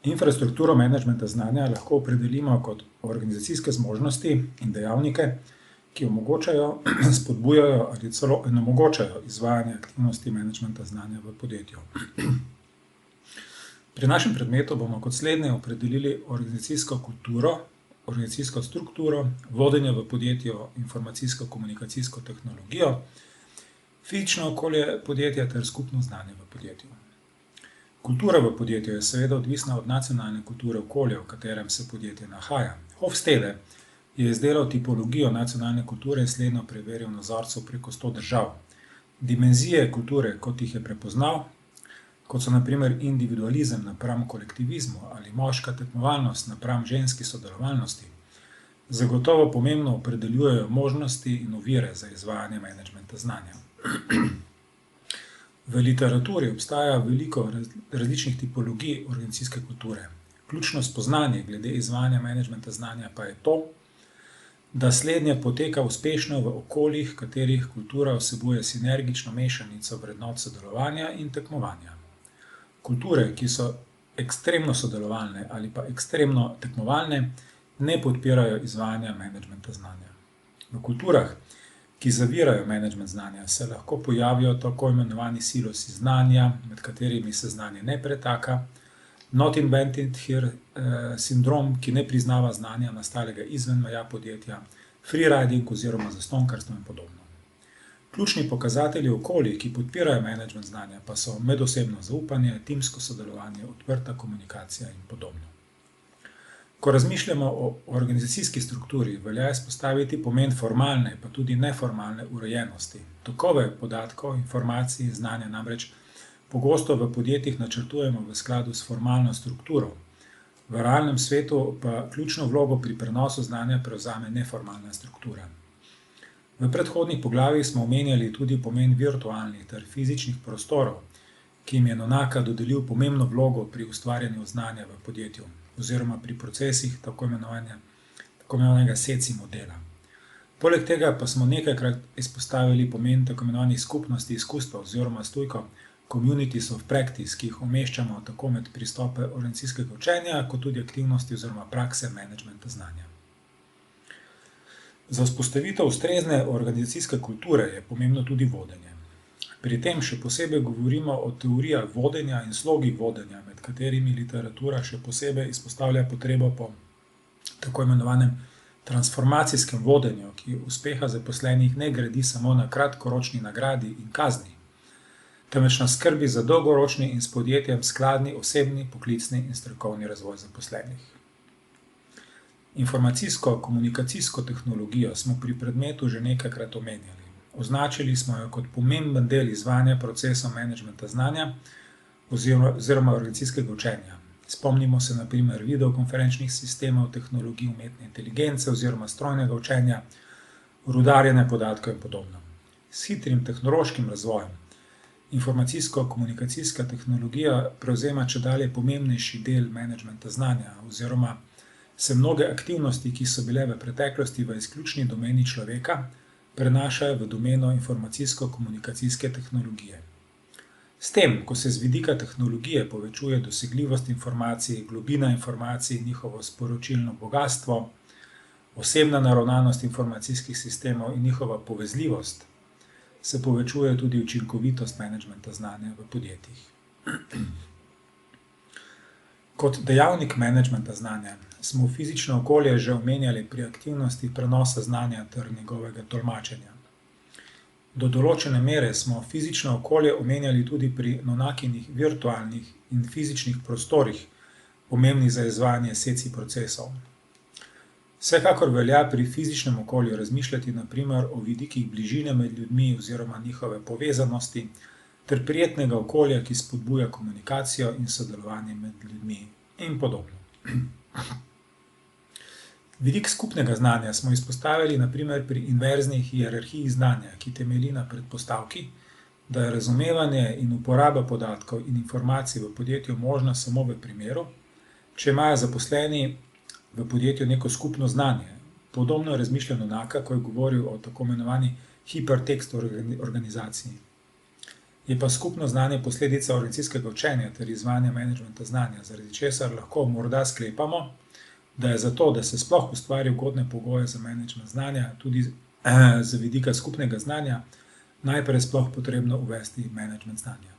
Infrastrukturo menedžmenta znanja lahko opredelimo kot organizacijske zmožnosti in dejavnike, ki omogočajo, spodbujajo ali celo onemogočajo izvajanje aktivnosti menedžmenta znanja v podjetju. Pri našem predmetu bomo kot slednje opredelili organizacijsko kulturo, organizacijsko strukturo, vodenje v podjetju, informacijsko-komunikacijsko tehnologijo, fizično okolje podjetja ter skupno znanje v podjetju. Kultura v podjetju je seveda odvisna od nacionalne kulture okolja, v katerem se podjetje nahaja. Hofstede je izdelal tipologijo nacionalne kulture in slednjo preveril na vzorcu preko 100 držav. Dimenzije kulture, kot jih je prepoznal, kot so na primer individualizem napram kolektivizmu ali moška tekmovalnost napram ženski sodelovalnosti, zagotovo pomembno opredeljujejo možnosti in ovire za izvajanje menedžmenta znanja. V literaturi obstaja veliko različnih tipologij organizacijske kulture. Ključno spoznanje glede izvajanja menedžmenta znanja pa je to, da slednje poteka uspešno v okoljih, katerih kultura vsebuje sinergično mešanico vrednot sodelovanja in tekmovanja. Kulture, ki so ekstremno sodelovalne ali pa ekstremno tekmovalne, ne podpirajo izvajanja menedžmenta znanja. V kulturah, ki zavirajo menedžment znanja, se lahko pojavijo tako imenovani silosi znanja, med katerimi se znanje ne pretaka, not invented here sindrom, ki ne priznava znanja nastalega izven meja podjetja, freeriding oziroma zastonjkarstvo in podobno. Ključni pokazatelji okolij, ki podpirajo menedžment znanja, pa so medosebno zaupanje, timsko sodelovanje, odprta komunikacija in podobno. Ko razmišljamo o organizacijski strukturi, velja izpostaviti pomen formalne, pa tudi neformalne urejenosti. Tokove podatkov, informacij, znanja namreč pogosto v podjetjih načrtujemo v skladu s formalno strukturo. V realnem svetu pa ključno vlogo pri prenosu znanja prevzame neformalna struktura. V predhodnih poglavjih smo omenjali tudi pomen virtualnih ter fizičnih prostorov, ki jim je Nonaka dodelil pomembno vlogo pri ustvarjanju znanja v podjetju oziroma pri procesih tako imenovanega SECI modela. Poleg tega pa smo nekajkrat izpostavili pomen tako imenovanih skupnosti izkustva oziroma stujko communities of practice, ki jih umeščamo tako med pristope organizacijskega učenja, kot tudi aktivnosti oziroma prakse menedžmenta znanja. Za vzpostavitev ustrezne organizacijske kulture je pomembno tudi vodenje. Pri tem še posebej govorimo o teorijah vodenja in slogih vodenja, med katerimi literatura še posebej izpostavlja potrebo po tako imenovanem transformacijskem vodenju, ki uspeha zaposlenih ne gradi samo na kratkoročni nagradi in kazni, temveč na skrbi za dolgoročni in s podjetjem skladni osebni, poklicni in strokovni razvoj zaposlenih. Informacijsko-komunikacijsko tehnologijo smo pri predmetu že nekajkrat omenjali. Označili smo jo kot pomemben del izvajanja procesov menedžmenta znanja oziroma organizacijskega učenja. Spomnimo se na primer videokonferenčnih sistemov, tehnologij umetne inteligence oziroma strojnega učenja, rudarjenja podatkov in podobno. S hitrim tehnološkim razvojem informacijsko-komunikacijska tehnologija prevzema čedalje pomembnejši del menedžmenta znanja oziroma se mnoge aktivnosti, ki so bile v preteklosti v izključni domeni človeka, prenašajo v domeno informacijsko-komunikacijske tehnologije. S tem, ko se z vidika tehnologije povečuje dosegljivost informacij, globina informacij, njihovo sporočilno bogastvo, osebna naravnanost informacijskih sistemov in njihova povezljivost, se povečuje tudi učinkovitost menedžmenta znanja v podjetjih. Kot dejavnik menedžmenta znanja smo fizično okolje že omenjali pri aktivnosti prenosa znanja ter njegovega tolmačenja. Do določene mere smo fizično okolje omenjali tudi pri Nonakinih virtualnih in fizičnih prostorih, pomembnih za izvajanje SECI procesov. Vsekakor velja pri fizičnem okolju razmišljati na primer o vidikih bližine med ljudmi oziroma njihove povezanosti ter prijetnega okolja, ki spodbuja komunikacijo in sodelovanje med ljudmi in podobno. Vidik skupnega znanja smo izpostavili na primer pri inverzni hierarhiji znanja, ki temelji na predpostavki, da je razumevanje in uporaba podatkov in informacij v podjetju možna samo v primeru, če imajo zaposleni v podjetju neko skupno znanje. Podobno je razmišljal Nonaka, ko je govoril o tako imenovani hipertekst organizaciji. Je pa skupno znanje posledica organizacijskega učenja ter izvajanja menedžmenta znanja, zaradi česar lahko morda sklepamo, da je zato, da se sploh ustvari ugodne pogoje za menedžment znanja, tudi z vidika skupnega znanja, najprej sploh potrebno uvesti menedžment znanja.